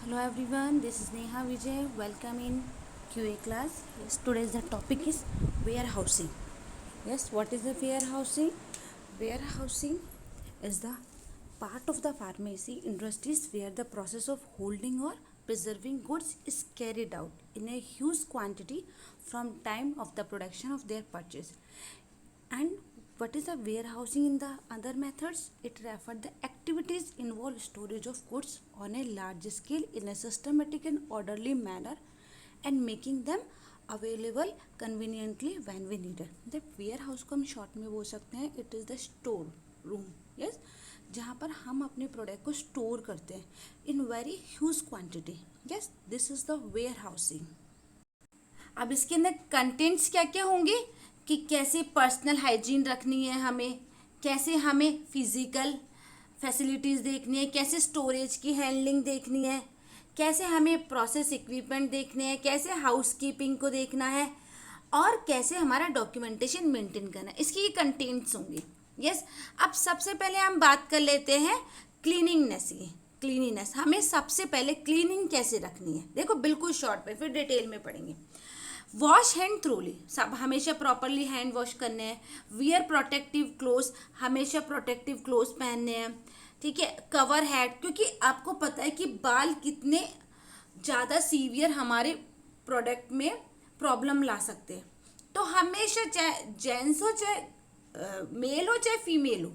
Hello everyone, this is Neha Vijay. Welcome in QA class. Yes, today's the topic is warehousing. Yes, what is the warehousing? Warehousing is the part of the pharmacy industries where the process of holding or preserving goods is carried out in a huge quantity from time of the production of their purchase. And what is the warehousing in the other methods? It refers the activities involve storage of goods on a large scale in a systematic and orderly manner and making them available conveniently when we needed. The warehouse को हम short में बोल सकते हैं it is the store room. Yes, जहाँ पर हम अपने प्रोडक्ट को स्टोर करते हैं in very huge quantity. Yes, this is the warehousing. अब इसके अंदर कंटेंट्स क्या क्या होंगे कि कैसे पर्सनल हाइजीन रखनी है हमें, कैसे हमें फिजिकल फैसिलिटीज़ देखनी है, कैसे स्टोरेज की हैंडलिंग देखनी है, कैसे हमें प्रोसेस इक्विपमेंट देखने हैं, कैसे हाउस कीपिंग को देखना है और कैसे हमारा डॉक्यूमेंटेशन मेंटेन करना है. इसकी ये कंटेंट्स होंगे. यस, अब सबसे पहले हम बात कर लेते हैं क्लीनिंगनेस की. क्लीनिनेस हमें सबसे पहले क्लीनिंग कैसे रखनी है, देखो बिल्कुल शॉर्ट में, फिर डिटेल में पढ़ेंगे. वॉश हैंड थ्रूली, सब हमेशा प्रॉपरली हैंड वॉश करने हैं. वियर प्रोटेक्टिव क्लोथ, हमेशा प्रोटेक्टिव क्लोथ पहनने हैं. ठीक है. कवर हेड, क्योंकि आपको पता है कि बाल कितने ज़्यादा सीवियर हमारे प्रोडक्ट में प्रॉब्लम ला सकते हैं. तो हमेशा चाहे जेंट्स हो चाहे मेल हो चाहे फीमेल हो,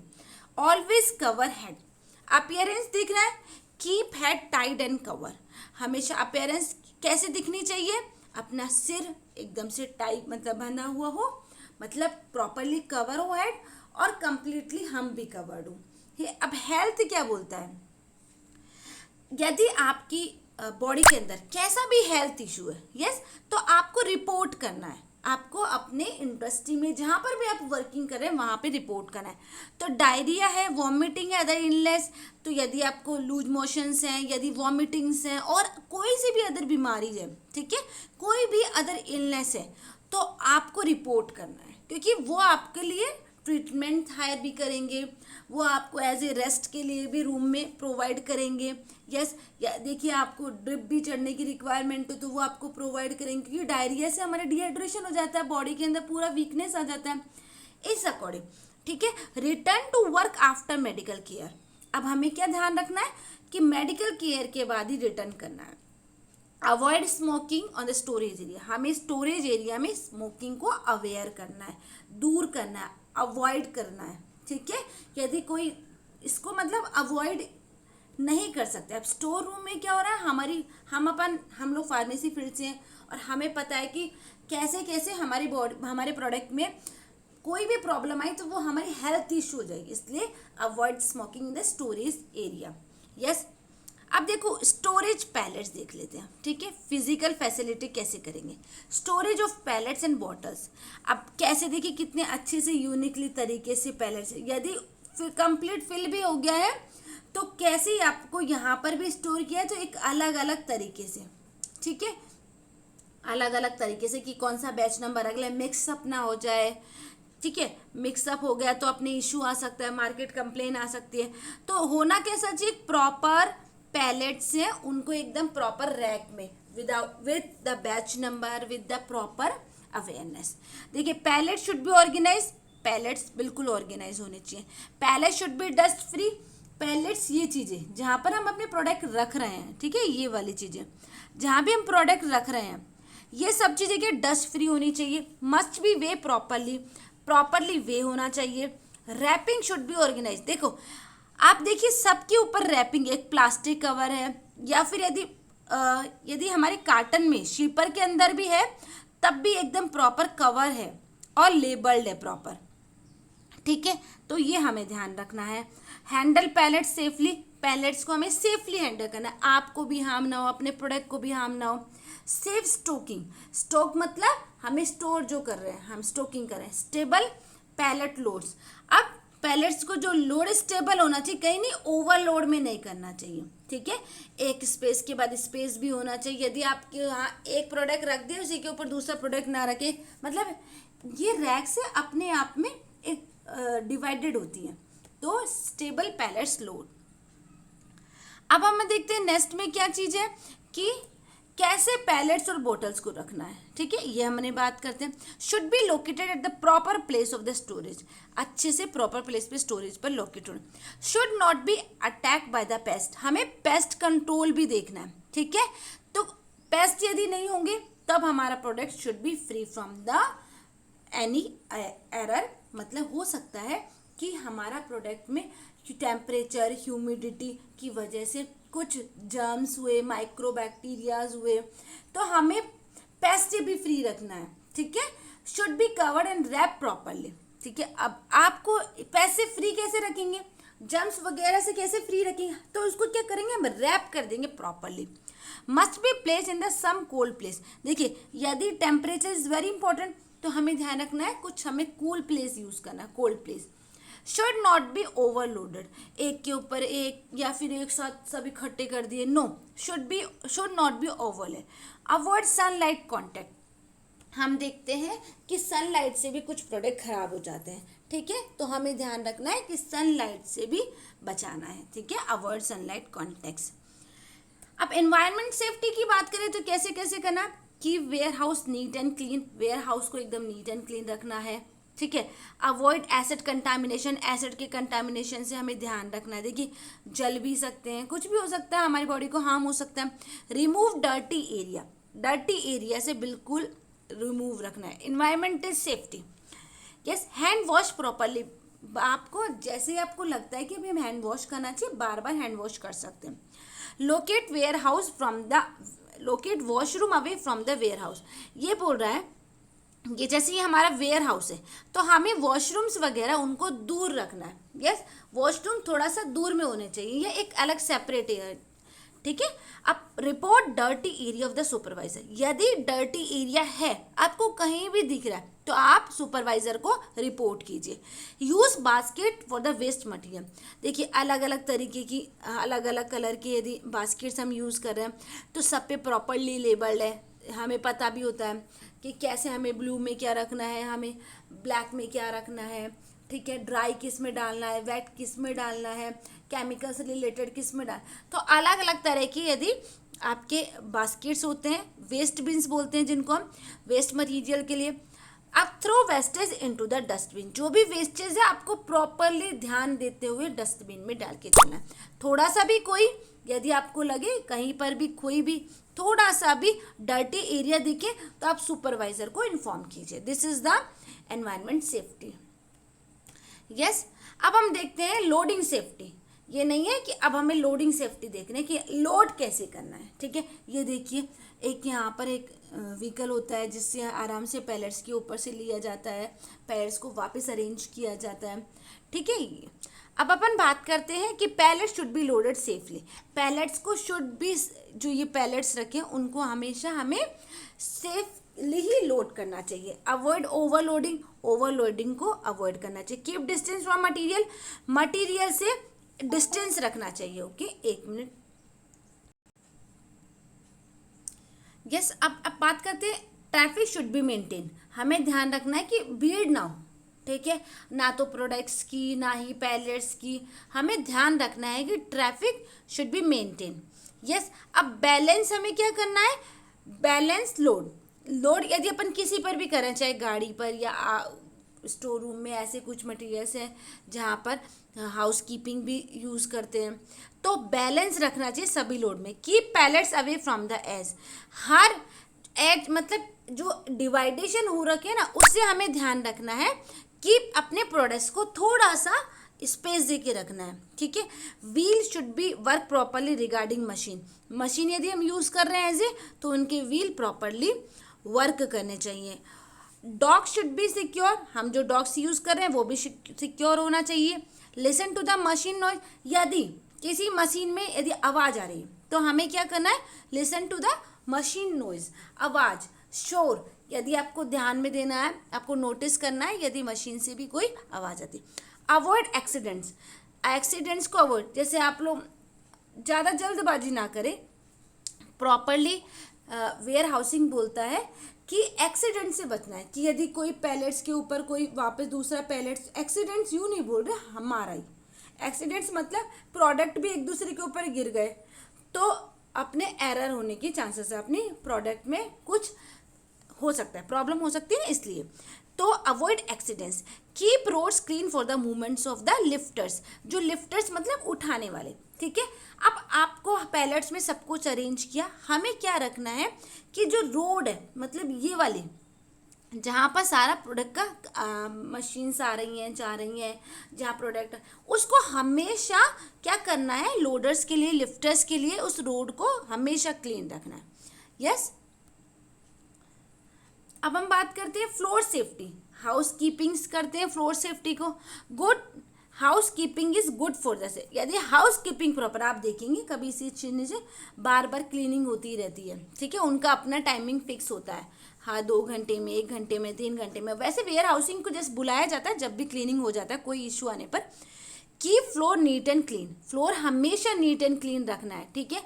ऑलवेज कवर हेड. अपियरेंस दिख रहा है, keep head tied and cover. हमेशा अपियरेंस कैसे दिखनी चाहिए, अपना सिर एकदम से टाइट मतलब बंधा हुआ हो, मतलब प्रॉपरली कवर हो हेड और कंप्लीटली हम भी कवर्ड हो. अब हेल्थ क्या बोलता है, यदि आपकी बॉडी के अंदर कैसा भी हेल्थ इशू है, यस, तो आपको रिपोर्ट करना है. आपको अपने इंडस्ट्री में जहाँ पर भी आप वर्किंग कर रहे हैं वहाँ पे रिपोर्ट करना है. तो डायरिया है, वॉमिटिंग है, अदर इलनेस, तो यदि आपको लूज मोशंस हैं, यदि वॉमिटिंग्स हैं और कोई सी भी अदर बीमारी है, ठीक है, कोई भी अदर इलनेस है, तो आपको रिपोर्ट करना है. क्योंकि वो आपके लिए ट्रीटमेंट हायर भी करेंगे, वो आपको एज ए रेस्ट के लिए भी रूम में प्रोवाइड करेंगे. यस, या देखिए आपको ड्रिप भी चढ़ने की रिक्वायरमेंट हो तो वो आपको प्रोवाइड करेंगे, क्योंकि डायरिया से हमारे डिहाइड्रेशन हो जाता है, बॉडी के अंदर पूरा वीकनेस आ जाता है. इस अकॉर्डिंग, ठीक है. Return to work after medical care. अब हमें क्या ध्यान रखना है कि मेडिकल केयर के बाद ही रिटर्न करना है. Avoid smoking on the storage area. हमें स्टोरेज एरिया में स्मोकिंग को अवेयर करना है, दूर करना है, अवॉइड करना है. ठीक है. यदि कोई इसको मतलब अवॉइड नहीं कर सकते. अब स्टोर रूम में क्या हो रहा है, हम लोग फार्मेसी फील्ड से हैं और हमें पता है कि कैसे कैसे हमारी बॉडी हमारे प्रोडक्ट में कोई भी प्रॉब्लम आई तो वो हमारी हेल्थ इशू हो जाएगी. इसलिए avoid smoking in the storage area. Yes. अब देखो स्टोरेज पैलेट्स देख लेते हैं. ठीक है. फिजिकल फैसिलिटी कैसे करेंगे, storage of pallets and bottles. अब कैसे देखिए कितने अच्छे से यूनिकली तरीके से पैलेट्स, यदि कंप्लीट फिल भी हो गया है तो कैसे आपको यहाँ पर भी स्टोर किया है, तो एक अलग अलग तरीके से. ठीक है. अलग अलग तरीके से कि कौन सा बैच नंबर अगले मिक्सअप ना हो जाए. ठीक है. मिक्सअप हो गया तो अपने इशू आ सकता है, मार्केट कंप्लेन आ सकती है. तो होना कैसा चाहिए, प्रॉपर पैलेट्स हैं उनको एकदम प्रॉपर रैक में with the batch number, with the proper awareness. देखिए pallet should be organise, pallets बिल्कुल ऑर्गेनाइज होने चाहिए. Pallet should be dust free. Pallets ये चीज़ें जहाँ पर हम अपने प्रोडक्ट रख रहे हैं, ठीक है, ये वाली चीज़ें जहाँ भी हम प्रोडक्ट रख रहे हैं, ये सब चीज़ें क्या डस्ट फ्री होनी चाहिए. Must be weigh properly weigh होना चाहिए. Wrapping should be organise. देखो आप देखिए सबके ऊपर रैपिंग, एक प्लास्टिक कवर है या फिर यदि हमारे कार्टन में शीपर के अंदर भी है तब भी एकदम प्रॉपर कवर है और लेबल्ड है प्रॉपर. ठीक है. तो ये हमें ध्यान रखना है. Handle pallets safely. पैलेट्स को हमें सेफली हैंडल करना है, आपको भी हार्म ना हो, अपने प्रोडक्ट को भी हार्म ना हो. Safe stocking. स्टोक मतलब हमें स्टोर जो कर रहे हैं, हम स्टोकिंग कर रहे हैं. Stable pallet loads. अब पैलेट्स को जो लोड स्टेबल होना चाहिए, कहीं नहीं ओवरलोड में नहीं करना चाहिए. ठीक है. एक स्पेस के बाद स्पेस भी होना चाहिए. यदि आपके यहाँ एक प्रोडक्ट रख दिए उसी के ऊपर दूसरा प्रोडक्ट ना रखे, मतलब ये रैक से अपने आप में एक डिवाइडेड होती है. तो स्टेबल पैलेट्स लोड. अब हम देखते हैं नेक्स्ट में क्या चीज़ है कि कैसे पैलेट्स और बोटल्स को रखना है, ठीक है, ये हमने बात करते हैं। Should be located at the proper place of the storage, अच्छे से प्रॉपर प्लेस पे स्टोरेज पर लोकेट होना। Should not B attack by the paste, हमें पेस्ट कंट्रोल भी देखना है, ठीक है। तो पेस्ट यदि नहीं होंगे तब हमारा product should be free from the any error, मतलब हो सकता है कि हमारा प्रोडक्ट में टेम्परेचर ह्यूमिडिटी की वजह से कुछ जर्म्स हुए, माइक्रोबैक्टीरियाज हुए, तो हमें पेस्ट से भी फ्री रखना है, ठीक है। Should be covered and wrap properly, ठीक है। अब आपको पेस्ट से फ्री कैसे रखेंगे, जर्म्स वगैरह से कैसे फ्री रखेंगे, तो उसको क्या करेंगे, हम रैप कर देंगे properly. Must be place in the some cold place, देखिए यदि टेम्परेचर इज वेरी इंपॉर्टेंट तो हमें ध्यान रखना है कुछ हमें कूल प्लेस यूज करना है, cold place. Should not be overloaded, एक के ऊपर एक या फिर एक साथ सब इकट्ठे कर दिए, no, should not be overloaded. Avoid sunlight contact, हम देखते हैं कि सनलाइट से भी कुछ प्रोडक्ट खराब हो जाते हैं, ठीक है, तो हमें ध्यान रखना है कि सनलाइट से भी बचाना है, ठीक है। Avoid sunlight contact. अब एनवायरनमेंट सेफ्टी की बात करें तो कैसे कैसे करना कि warehouse neat and clean, warehouse को एकदम नीट एंड क्लीन रखना है, ठीक है। अवॉइड एसिड कंटामिनेशन, एसिड के कंटामिनेशन से हमें ध्यान रखना है, देखिए जल भी सकते हैं, कुछ भी हो सकता है, हमारी बॉडी को हार्म हो सकता है। Remove dirty area, dirty area से बिल्कुल रिमूव रखना है। Environmental safety, yes, hand wash properly, आपको जैसे आपको लगता है कि अभी हम हैंड वॉश करना चाहिए, बार बार हैंड वॉश कर सकते हैं। Locate warehouse from the, locate washroom away from the warehouse, ये बोल रहा है कि जैसे ये हमारा वेयर हाउस है तो हमें वॉशरूम्स वगैरह उनको दूर रखना है, यस, वॉशरूम थोड़ा सा दूर में होने चाहिए, ये एक अलग सेपरेट है, ठीक है। अब report dirty area of the supervisor, यदि डर्टी एरिया है आपको कहीं भी दिख रहा है तो आप सुपरवाइजर को रिपोर्ट कीजिए। Use basket for the waste material, देखिए अलग अलग तरीके की अलग अलग कलर की यदि बास्केट्स हम यूज़ कर रहे हैं तो सब पे प्रॉपरली लेबल्ड है, हमें पता भी होता है कि कैसे हमें ब्लू में क्या रखना है, हमें ब्लैक में क्या रखना है, ठीक है, ड्राई किस में डालना है, वेट किस में डालना है, केमिकल से रिलेटेड किस में डाल, तो अलग अलग तरह की यदि आपके बास्केट्स होते हैं, वेस्ट बिन्स बोलते हैं जिनको हम, वेस्ट मटेरियल के लिए। आप throw wastage into the dustbin, जो भी वेस्टेज है आपको प्रॉपरली ध्यान देते हुए डस्टबिन में डाल के चलना है। थोड़ा सा भी कोई यदि आपको लगे कहीं पर भी कोई भी थोड़ा सा भी डर्टी एरिया दिखे तो आप सुपरवाइजर को इन्फॉर्म कीजिए। This is the environment safety, yes. अब हम देखते हैं लोडिंग सेफ्टी, ये नहीं है कि अब हमें लोडिंग सेफ्टी देखना है कि लोड कैसे करना है, ठीक है। ये देखिए एक यहाँ पर एक व्हीकल होता है जिससे आराम से पैलेट्स के ऊपर से लिया जाता है, पैलेट्स को वापस अरेंज किया जाता है, ठीक है। अब अपन बात करते हैं कि pallets should be loaded safely, pallets को शुड बी, जो ये पैलेट्स रखें उनको हमेशा हमें सेफली ही लोड करना चाहिए। अवॉइड ओवरलोडिंग, ओवरलोडिंग को अवॉइड करना चाहिए। Keep distance from material, material से डिस्टेंस रखना चाहिए, ओके। एक मिनट, यस। अब बात करते हैं ट्रैफिक शुड बी मेंटेन, हमें ध्यान रखना है कि भीड़ ना हो, ठीक है, ना तो प्रोडक्ट्स की ना ही पैलेट्स की, हमें ध्यान रखना है कि traffic should be maintain, yes. अब बैलेंस हमें क्या करना है, बैलेंस लोड, लोड यदि अपन किसी पर भी करें, चाहे गाड़ी पर या स्टोर रूम में, ऐसे कुछ मटेरियल्स हैं जहाँ पर हाउस कीपिंग भी यूज़ करते हैं, तो बैलेंस रखना चाहिए सभी लोड में। Keep pallets away from the edge, हर एज मतलब जो डिवाइडेशन हो रखे ना उससे हमें ध्यान रखना है कि अपने प्रोडक्ट्स को थोड़ा सा स्पेस दे के रखना है, ठीक है। Wheel should be work properly regarding machine, machine यदि हम यूज़ कर रहे हैं एज ए तो उनके व्हील प्रॉपरली वर्क करने चाहिए। डॉग शुड बी सिक्योर, हम जो डॉग्स यूज़ कर रहे हैं वो भी सिक्योर होना चाहिए। Listen to the machine noise, यदि किसी मशीन में यदि आवाज़ आ रही है तो हमें क्या करना है, listen to the machine noise, आवाज़, शोर, यदि आपको ध्यान में देना है, आपको नोटिस करना है यदि मशीन से भी कोई आवाज़ आती। अवॉइड एक्सीडेंट्स, एक्सीडेंट्स को अवॉइड, जैसे आप लोग ज़्यादा जल्दबाजी ना करें, प्रॉपरली वेयर हाउसिंग बोलता है कि एक्सीडेंट से बचना है, कि यदि कोई पैलेट्स के ऊपर कोई वापस दूसरा पैलेट्स, एक्सीडेंट्स यूँ नहीं बोल रहे, हमारा ही एक्सीडेंट्स मतलब प्रोडक्ट भी एक दूसरे के ऊपर गिर गए तो अपने एरर होने की चांसेस है, अपनी प्रोडक्ट में कुछ हो सकता है, प्रॉब्लम हो सकती है ना, इसलिए। तो avoid accidents, keep roads clean for the movements of the lifters, जो लिफ्टर्स मतलब उठाने वाले, ठीक है। अब आपको पैलेट्स में सब कुछ अरेंज किया, हमें क्या रखना है कि जो रोड है मतलब ये वाली जहाँ पर सारा प्रोडक्ट का मशीन्स आ रही हैं जा रही हैं, जहाँ प्रोडक्ट उसको हमेशा क्या करना है, लोडर्स के लिए लिफ्टर्स के लिए उस रोड को हमेशा क्लीन रखना है। यस, अब हम बात करते हैं फ्लोर सेफ्टी, हाउस कीपिंग्स करते हैं फ्लोर सेफ्टी को। Good house keeping is good for the, यदि हाउस कीपिंग प्रॉपर, आप देखेंगे कभी इसी चीज से बार बार क्लीनिंग होती रहती है, ठीक है, उनका अपना टाइमिंग फिक्स होता है, हाँ 2 घंटे में, 1 घंटे में, 3 घंटे में, वैसे वेयर हाउसिंग को जैसे बुलाया जाता है जब भी क्लीनिंग हो जाता है कोई इशू आने पर। Keep floor neat and clean, floor हमेशा नीट एंड क्लीन रखना है, ठीक है।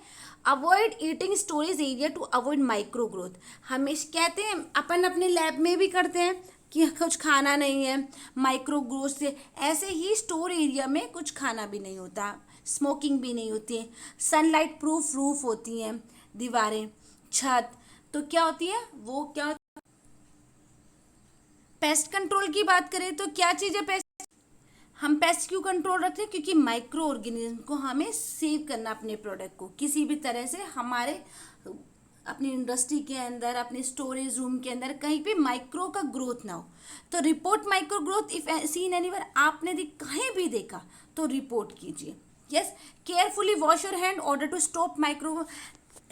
Avoid eating storage area to avoid micro growth, हमेशा कहते हैं अपन अपने लैब में भी करते हैं कि कुछ खाना नहीं है माइक्रो ग्रोथ से, ऐसे ही स्टोर एरिया में कुछ खाना भी नहीं होता, स्मोकिंग भी नहीं होती है, सनलाइट प्रूफ रूफ होती हैं दीवारें, छत, तो क्या होती है वो क्या। पेस्ट कंट्रोल की बात करें तो क्या चीज़ है पेस्ट, हम पेस्ट क्यों कंट्रोल रखते हैं, क्योंकि माइक्रो ऑर्गेनिज्म को हमें सेव करना, अपने प्रोडक्ट को किसी भी तरह से हमारे अपनी इंडस्ट्री के अंदर, अपने स्टोरेज रूम के अंदर कहीं पे माइक्रो का ग्रोथ ना हो। तो report micro growth if seen anywhere, आपने कहीं भी देखा तो रिपोर्ट कीजिए। Yes, carefully wash your hand order to stop micro,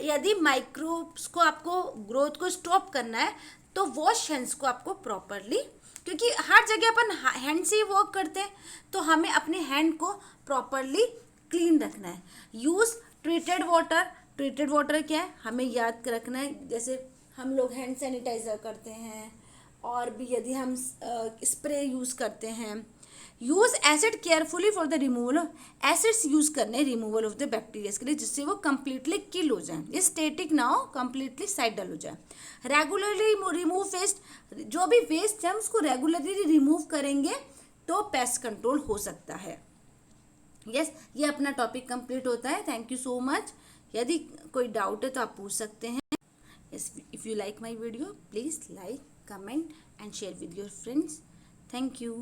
यदि माइक्रोब्स को आपको ग्रोथ को स्टॉप करना है तो वॉश हैंड्स को आपको प्रॉपरली, क्योंकि हर जगह अपन हैंड से ही वर्क करते हैं तो हमें अपने हैंड को प्रॉपरली क्लीन रखना है। Use treated water, treated water क्या है हमें याद रखना है, जैसे हम लोग हैंड सैनिटाइज़र करते हैं और भी यदि हम स्प्रे यूज़ करते हैं। Use acid carefully for the removal of, acids use करने रिमूवल ऑफ द बैक्टीरिया के लिए, जिससे वो कंप्लीटली किल हो जाए, ये स्टेटिक ना हो, कंप्लीटली साइडल हो जाए। रेगुलरली रिमूव वेस्ट, जो भी वेस्ट है उसको रेगुलरली रिमूव करेंगे तो पेस्ट कंट्रोल हो सकता है। यस, ये अपना टॉपिक कंप्लीट होता है। Thank you so much. यदि कोई डाउट है तो आप पूछ सकते हैं। Yes, if you like my video please like, comment and share with your friends. Thank you.